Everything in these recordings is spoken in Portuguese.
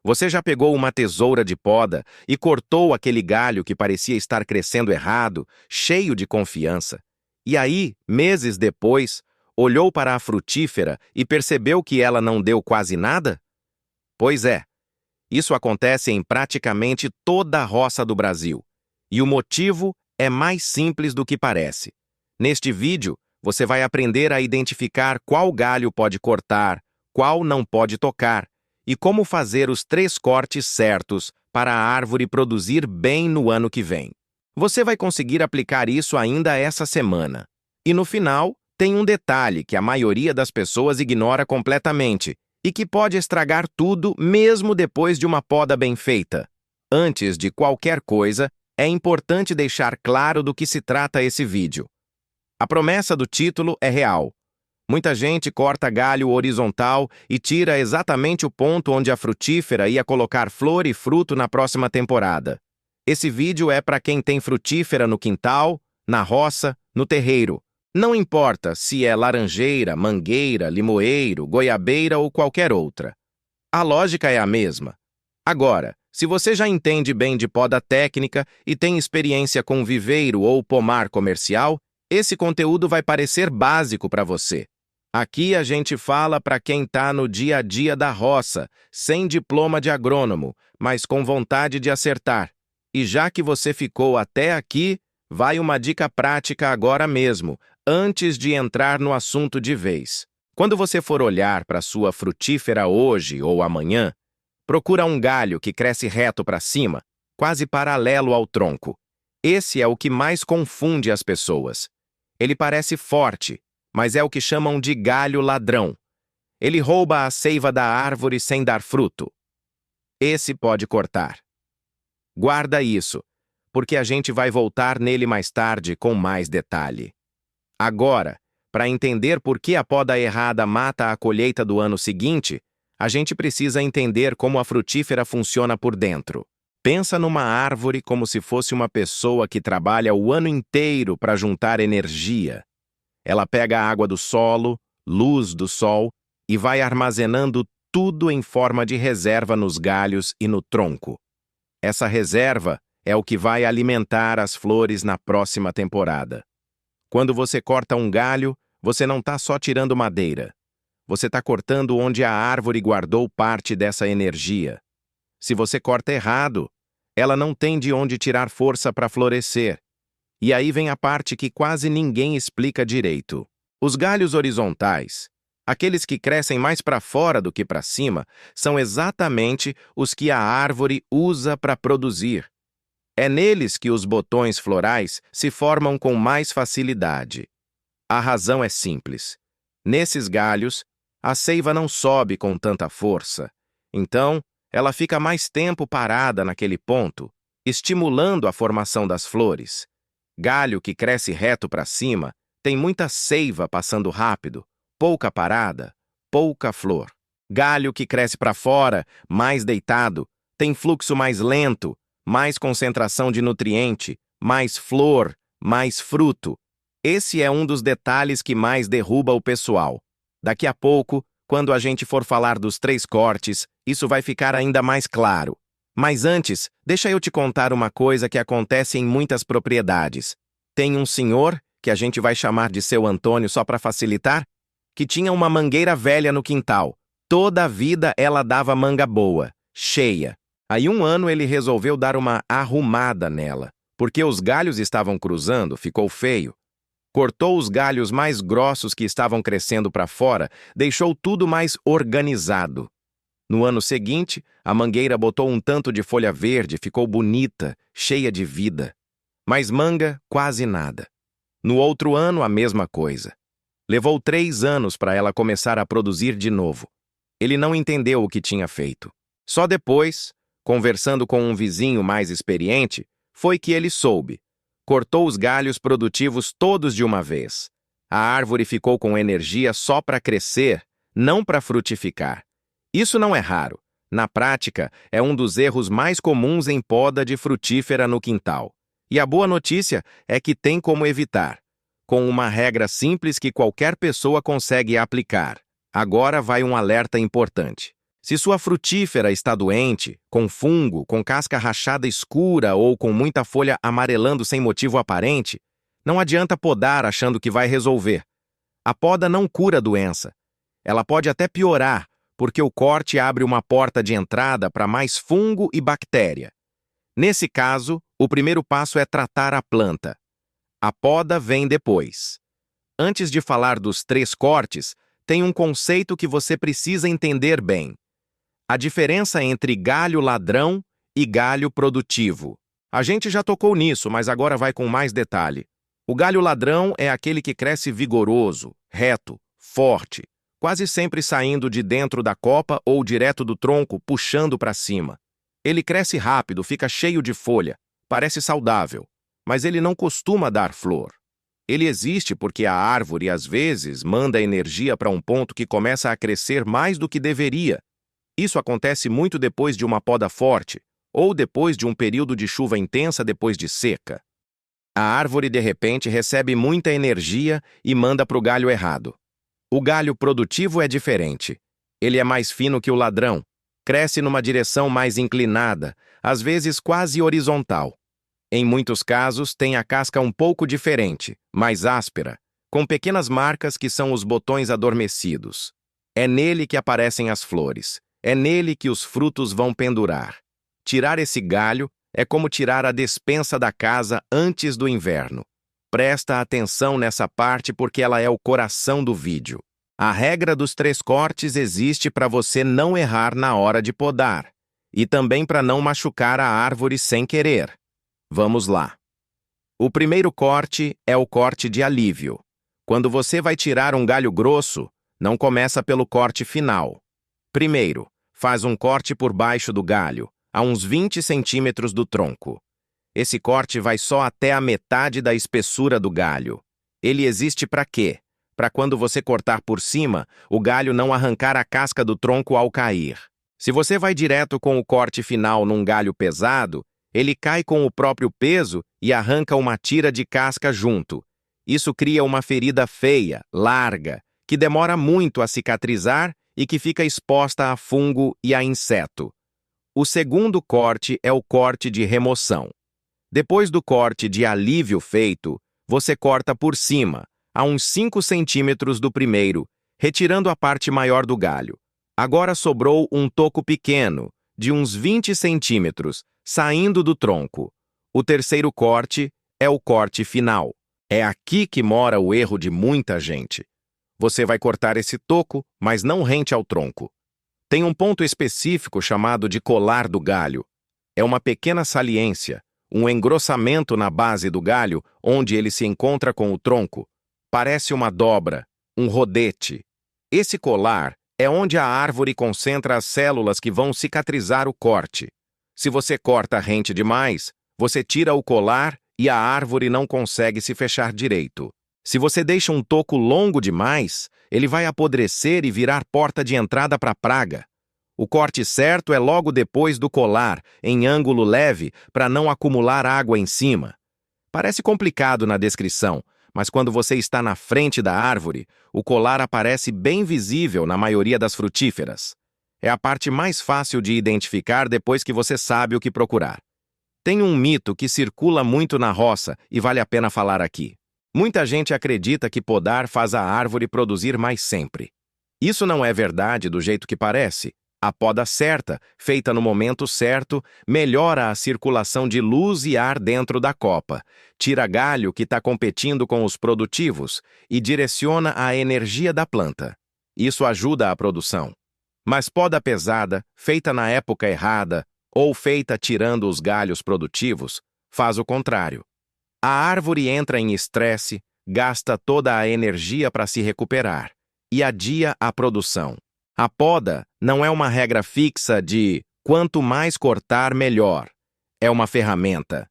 Você já pegou uma tesoura de poda e cortou aquele galho que parecia estar crescendo errado, cheio de confiança? E aí, meses depois, olhou para a frutífera e percebeu que ela não deu quase nada? Pois é, isso acontece em praticamente toda a roça do Brasil. E o motivo é mais simples do que parece. Neste vídeo, você vai aprender a identificar qual galho pode cortar, qual não pode tocar, e como fazer os 3 cortes certos para a árvore produzir bem no ano que vem. Você vai conseguir aplicar isso ainda essa semana. E no final, tem um detalhe que a maioria das pessoas ignora completamente e que pode estragar tudo mesmo depois de uma poda bem feita. Antes de qualquer coisa, é importante deixar claro do que se trata esse vídeo. A promessa do título é real. Muita gente corta galho horizontal e tira exatamente o ponto onde a frutífera ia colocar flor e fruto na próxima temporada. Esse vídeo é para quem tem frutífera no quintal, na roça, no terreiro. Não importa se é laranjeira, mangueira, limoeiro, goiabeira ou qualquer outra. A lógica é a mesma. Agora, se você já entende bem de poda técnica e tem experiência com viveiro ou pomar comercial, esse conteúdo vai parecer básico para você. Aqui a gente fala para quem está no dia a dia da roça, sem diploma de agrônomo, mas com vontade de acertar. E já que você ficou até aqui, vai uma dica prática agora mesmo, antes de entrar no assunto de vez. Quando você for olhar para sua frutífera hoje ou amanhã, procura um galho que cresce reto para cima, quase paralelo ao tronco. Esse é o que mais confunde as pessoas. Ele parece forte, mas é o que chamam de galho ladrão. Ele rouba a seiva da árvore sem dar fruto. Esse pode cortar. Guarda isso, porque a gente vai voltar nele mais tarde com mais detalhe. Agora, para entender por que a poda errada mata a colheita do ano seguinte, a gente precisa entender como a frutífera funciona por dentro. Pensa numa árvore como se fosse uma pessoa que trabalha o ano inteiro para juntar energia. Ela pega a água do solo, luz do sol e vai armazenando tudo em forma de reserva nos galhos e no tronco. Essa reserva é o que vai alimentar as flores na próxima temporada. Quando você corta um galho, você não está só tirando madeira. Você está cortando onde a árvore guardou parte dessa energia. Se você corta errado, ela não tem de onde tirar força para florescer. E aí vem a parte que quase ninguém explica direito. Os galhos horizontais, aqueles que crescem mais para fora do que para cima, são exatamente os que a árvore usa para produzir. É neles que os botões florais se formam com mais facilidade. A razão é simples. Nesses galhos, a seiva não sobe com tanta força. Então, ela fica mais tempo parada naquele ponto, estimulando a formação das flores. Galho que cresce reto para cima tem muita seiva passando rápido, pouca parada, pouca flor. Galho que cresce para fora, mais deitado, tem fluxo mais lento, mais concentração de nutriente, mais flor, mais fruto. Esse é um dos detalhes que mais derruba o pessoal. Daqui a pouco, quando a gente for falar dos 3 cortes, isso vai ficar ainda mais claro. Mas antes, deixa eu te contar uma coisa que acontece em muitas propriedades. Tem um senhor, que a gente vai chamar de seu Antônio só para facilitar, que tinha uma mangueira velha no quintal. Toda a vida ela dava manga boa, cheia. Aí um ano ele resolveu dar uma arrumada nela, porque os galhos estavam cruzando, ficou feio. Cortou os galhos mais grossos que estavam crescendo para fora, deixou tudo mais organizado. No ano seguinte, a mangueira botou um tanto de folha verde, ficou bonita, cheia de vida. Mas manga, quase nada. No outro ano, a mesma coisa. Levou 3 anos para ela começar a produzir de novo. Ele não entendeu o que tinha feito. Só depois, conversando com um vizinho mais experiente, foi que ele soube. Cortou os galhos produtivos todos de uma vez. A árvore ficou com energia só para crescer, não para frutificar. Isso não é raro. Na prática, é um dos erros mais comuns em poda de frutífera no quintal. E a boa notícia é que tem como evitar, com uma regra simples que qualquer pessoa consegue aplicar. Agora vai um alerta importante. Se sua frutífera está doente, com fungo, com casca rachada escura ou com muita folha amarelando sem motivo aparente, não adianta podar achando que vai resolver. A poda não cura a doença. Ela pode até piorar, porque o corte abre uma porta de entrada para mais fungo e bactéria. Nesse caso, o primeiro passo é tratar a planta. A poda vem depois. Antes de falar dos 3 cortes, tem um conceito que você precisa entender bem. A diferença entre galho ladrão e galho produtivo. A gente já tocou nisso, mas agora vai com mais detalhe. O galho ladrão é aquele que cresce vigoroso, reto, forte, quase sempre saindo de dentro da copa ou direto do tronco, puxando para cima. Ele cresce rápido, fica cheio de folha, parece saudável, mas ele não costuma dar flor. Ele existe porque a árvore, às vezes, manda energia para um ponto que começa a crescer mais do que deveria. Isso acontece muito depois de uma poda forte, ou depois de um período de chuva intensa depois de seca. A árvore, de repente, recebe muita energia e manda para o galho errado. O galho produtivo é diferente. Ele é mais fino que o ladrão, cresce numa direção mais inclinada, às vezes quase horizontal. Em muitos casos, tem a casca um pouco diferente, mais áspera, com pequenas marcas que são os botões adormecidos. É nele que aparecem as flores. É nele que os frutos vão pendurar. Tirar esse galho é como tirar a despensa da casa antes do inverno. Presta atenção nessa parte porque ela é o coração do vídeo. A regra dos 3 cortes existe para você não errar na hora de podar e também para não machucar a árvore sem querer. Vamos lá. O primeiro corte é o corte de alívio. Quando você vai tirar um galho grosso, não começa pelo corte final. Primeiro, faz um corte por baixo do galho, a uns 20 centímetros do tronco. Esse corte vai só até a metade da espessura do galho. Ele existe para quê? Para quando você cortar por cima, o galho não arrancar a casca do tronco ao cair. Se você vai direto com o corte final num galho pesado, ele cai com o próprio peso e arranca uma tira de casca junto. Isso cria uma ferida feia, larga, que demora muito a cicatrizar e que fica exposta a fungo e a inseto. O segundo corte é o corte de remoção. Depois do corte de alívio feito, você corta por cima, a uns 5 centímetros do primeiro, retirando a parte maior do galho. Agora sobrou um toco pequeno, de uns 20 centímetros, saindo do tronco. O terceiro corte é o corte final. É aqui que mora o erro de muita gente. Você vai cortar esse toco, mas não rente ao tronco. Tem um ponto específico chamado de colar do galho. É uma pequena saliência, um engrossamento na base do galho onde ele se encontra com o tronco. Parece uma dobra, um rodete. Esse colar é onde a árvore concentra as células que vão cicatrizar o corte. Se você corta rente demais, você tira o colar e a árvore não consegue se fechar direito. Se você deixa um toco longo demais, ele vai apodrecer e virar porta de entrada para a praga. O corte certo é logo depois do colar, em ângulo leve, para não acumular água em cima. Parece complicado na descrição, mas quando você está na frente da árvore, o colar aparece bem visível na maioria das frutíferas. É a parte mais fácil de identificar depois que você sabe o que procurar. Tem um mito que circula muito na roça e vale a pena falar aqui. Muita gente acredita que podar faz a árvore produzir mais sempre. Isso não é verdade do jeito que parece. A poda certa, feita no momento certo, melhora a circulação de luz e ar dentro da copa, tira galho que está competindo com os produtivos e direciona a energia da planta. Isso ajuda a produção. Mas poda pesada, feita na época errada, ou feita tirando os galhos produtivos, faz o contrário. A árvore entra em estresse, gasta toda a energia para se recuperar e adia a produção. A poda não é uma regra fixa de quanto mais cortar, melhor. É uma ferramenta.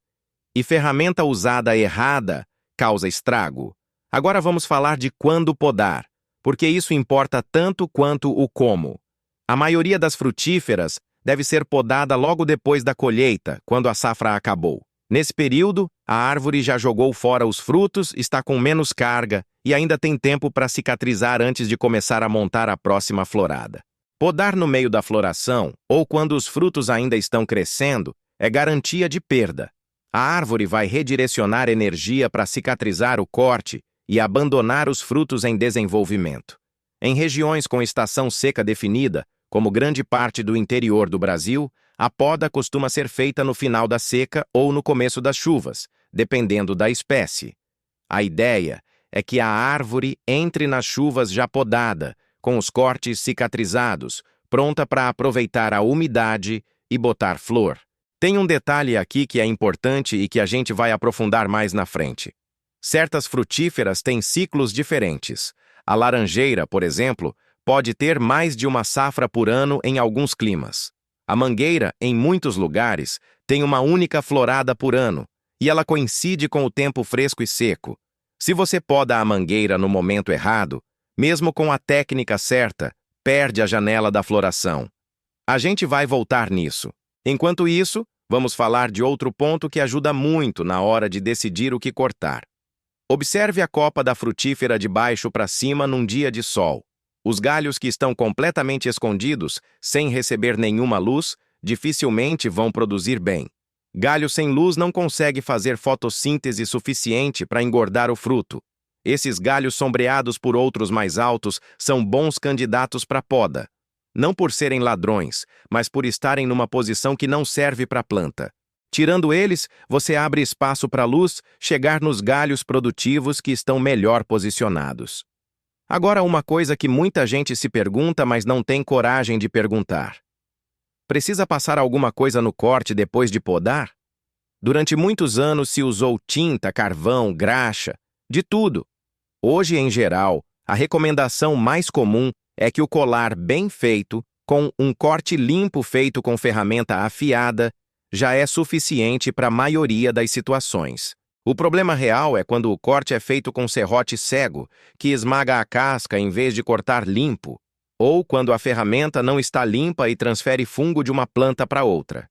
E ferramenta usada errada causa estrago. Agora vamos falar de quando podar, porque isso importa tanto quanto o como. A maioria das frutíferas deve ser podada logo depois da colheita, quando a safra acabou. Nesse período, a árvore já jogou fora os frutos, está com menos carga e ainda tem tempo para cicatrizar antes de começar a montar a próxima florada. Podar no meio da floração, ou quando os frutos ainda estão crescendo, é garantia de perda. A árvore vai redirecionar energia para cicatrizar o corte e abandonar os frutos em desenvolvimento. Em regiões com estação seca definida, como grande parte do interior do Brasil, a poda costuma ser feita no final da seca ou no começo das chuvas, dependendo da espécie. A ideia é que a árvore entre nas chuvas já podada, com os cortes cicatrizados, pronta para aproveitar a umidade e botar flor. Tem um detalhe aqui que é importante e que a gente vai aprofundar mais na frente. Certas frutíferas têm ciclos diferentes. A laranjeira, por exemplo, pode ter mais de uma safra por ano em alguns climas. A mangueira, em muitos lugares, tem uma única florada por ano, e ela coincide com o tempo fresco e seco. Se você poda a mangueira no momento errado, mesmo com a técnica certa, perde a janela da floração. A gente vai voltar nisso. Enquanto isso, vamos falar de outro ponto que ajuda muito na hora de decidir o que cortar. Observe a copa da frutífera de baixo para cima num dia de sol. Os galhos que estão completamente escondidos, sem receber nenhuma luz, dificilmente vão produzir bem. Galho sem luz não consegue fazer fotossíntese suficiente para engordar o fruto. Esses galhos sombreados por outros mais altos são bons candidatos para poda. Não por serem ladrões, mas por estarem numa posição que não serve para a planta. Tirando eles, você abre espaço para a luz chegar nos galhos produtivos que estão melhor posicionados. Agora, uma coisa que muita gente se pergunta, mas não tem coragem de perguntar. Precisa passar alguma coisa no corte depois de podar? Durante muitos anos se usou tinta, carvão, graxa, de tudo. Hoje, em geral, a recomendação mais comum é que o colar bem feito, com um corte limpo feito com ferramenta afiada, já é suficiente para a maioria das situações. O problema real é quando o corte é feito com serrote cego, que esmaga a casca em vez de cortar limpo, ou quando a ferramenta não está limpa e transfere fungo de uma planta para outra.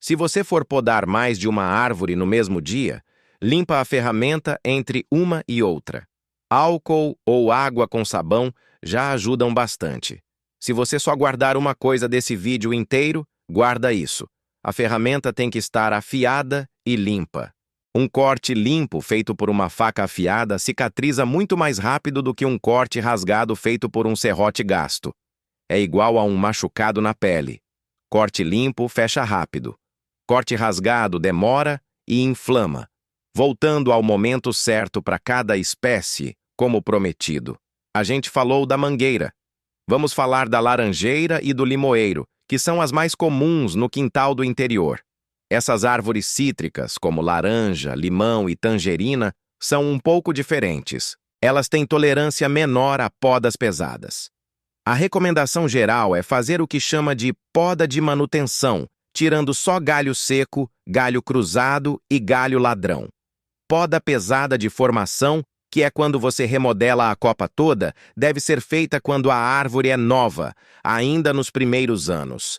Se você for podar mais de uma árvore no mesmo dia, limpa a ferramenta entre uma e outra. Álcool ou água com sabão já ajudam bastante. Se você só guardar uma coisa desse vídeo inteiro, guarda isso. A ferramenta tem que estar afiada e limpa. Um corte limpo feito por uma faca afiada cicatriza muito mais rápido do que um corte rasgado feito por um serrote gasto. É igual a um machucado na pele. Corte limpo fecha rápido. Corte rasgado demora e inflama, voltando ao momento certo para cada espécie, como prometido. A gente falou da mangueira. Vamos falar da laranjeira e do limoeiro, que são as mais comuns no quintal do interior. Essas árvores cítricas, como laranja, limão e tangerina, são um pouco diferentes. Elas têm tolerância menor a podas pesadas. A recomendação geral é fazer o que chama de poda de manutenção, tirando só galho seco, galho cruzado e galho ladrão. Poda pesada de formação, que é quando você remodela a copa toda, deve ser feita quando a árvore é nova, ainda nos primeiros anos.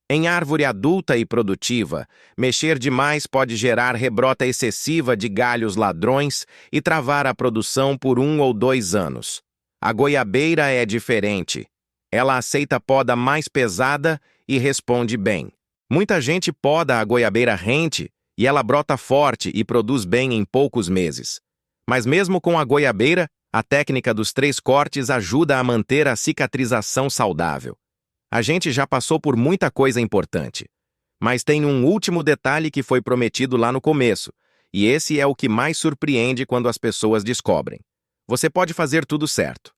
Em árvore adulta e produtiva, mexer demais pode gerar rebrota excessiva de galhos ladrões e travar a produção por 1 ou 2 anos. A goiabeira é diferente. Ela aceita poda mais pesada e responde bem. Muita gente poda a goiabeira rente e ela brota forte e produz bem em poucos meses. Mas mesmo com a goiabeira, a técnica dos 3 cortes ajuda a manter a cicatrização saudável. A gente já passou por muita coisa importante. Mas tem um último detalhe que foi prometido lá no começo, e esse é o que mais surpreende quando as pessoas descobrem. Você pode fazer tudo certo.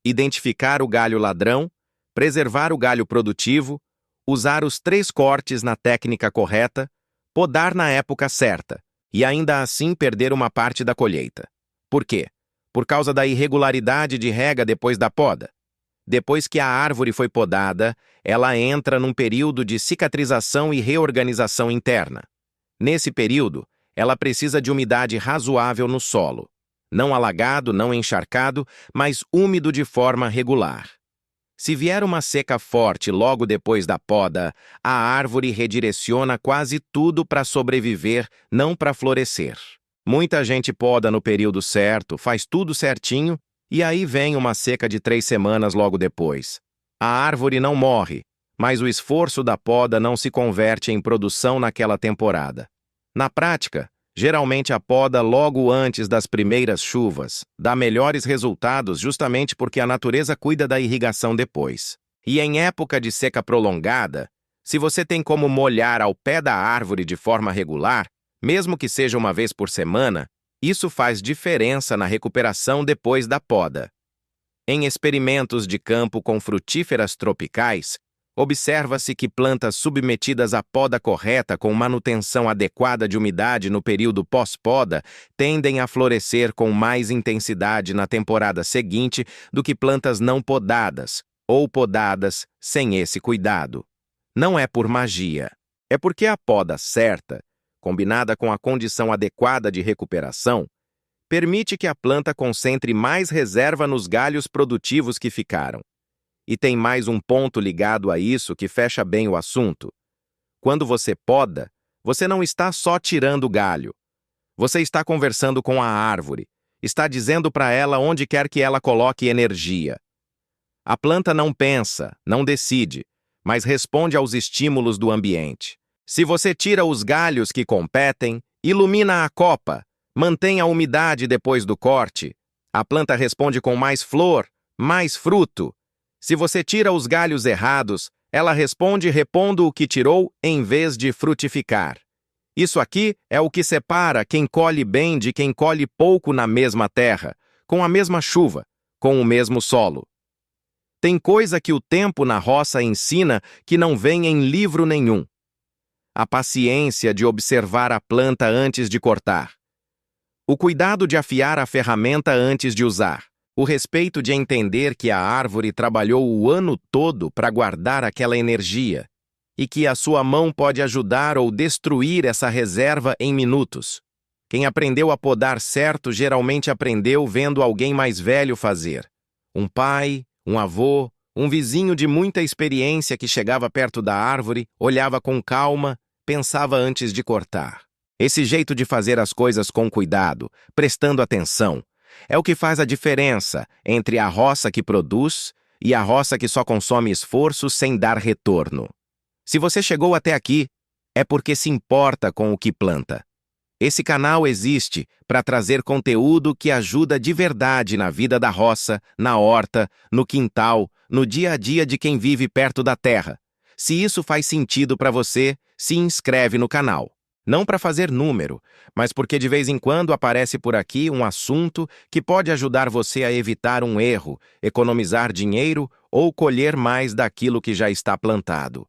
Identificar o galho ladrão, preservar o galho produtivo, usar os 3 cortes na técnica correta, podar na época certa, e ainda assim perder uma parte da colheita. Por quê? Por causa da irregularidade de rega depois da poda. Depois que a árvore foi podada, ela entra num período de cicatrização e reorganização interna. Nesse período, ela precisa de umidade razoável no solo. Não alagado, não encharcado, mas úmido de forma regular. Se vier uma seca forte logo depois da poda, a árvore redireciona quase tudo para sobreviver, não para florescer. Muita gente poda no período certo, faz tudo certinho, e aí vem uma seca de 3 semanas logo depois. A árvore não morre, mas o esforço da poda não se converte em produção naquela temporada. Na prática, geralmente a poda logo antes das primeiras chuvas dá melhores resultados justamente porque a natureza cuida da irrigação depois. E em época de seca prolongada, se você tem como molhar ao pé da árvore de forma regular, mesmo que seja uma vez por semana, isso faz diferença na recuperação depois da poda. Em experimentos de campo com frutíferas tropicais, observa-se que plantas submetidas à poda correta com manutenção adequada de umidade no período pós-poda tendem a florescer com mais intensidade na temporada seguinte do que plantas não podadas ou podadas sem esse cuidado. Não é por magia, é porque a poda certa, combinada com a condição adequada de recuperação, permite que a planta concentre mais reserva nos galhos produtivos que ficaram. E tem mais um ponto ligado a isso que fecha bem o assunto. Quando você poda, você não está só tirando o galho. Você está conversando com a árvore, está dizendo para ela onde quer que ela coloque energia. A planta não pensa, não decide, mas responde aos estímulos do ambiente. Se você tira os galhos que competem, ilumina a copa, mantém a umidade depois do corte, a planta responde com mais flor, mais fruto. Se você tira os galhos errados, ela responde repondo o que tirou em vez de frutificar. Isso aqui é o que separa quem colhe bem de quem colhe pouco na mesma terra, com a mesma chuva, com o mesmo solo. Tem coisa que o tempo na roça ensina que não vem em livro nenhum. A paciência de observar a planta antes de cortar. O cuidado de afiar a ferramenta antes de usar. O respeito de entender que a árvore trabalhou o ano todo para guardar aquela energia e que a sua mão pode ajudar ou destruir essa reserva em minutos. Quem aprendeu a podar certo geralmente aprendeu vendo alguém mais velho fazer. Um pai, um avô, um vizinho de muita experiência que chegava perto da árvore, olhava com calma, pensava antes de cortar. Esse jeito de fazer as coisas com cuidado, prestando atenção, é o que faz a diferença entre a roça que produz e a roça que só consome esforço sem dar retorno. Se você chegou até aqui, é porque se importa com o que planta. Esse canal existe para trazer conteúdo que ajuda de verdade na vida da roça, na horta, no quintal, no dia a dia de quem vive perto da terra. Se isso faz sentido para você, se inscreve no canal. Não para fazer número, mas porque de vez em quando aparece por aqui um assunto que pode ajudar você a evitar um erro, economizar dinheiro ou colher mais daquilo que já está plantado.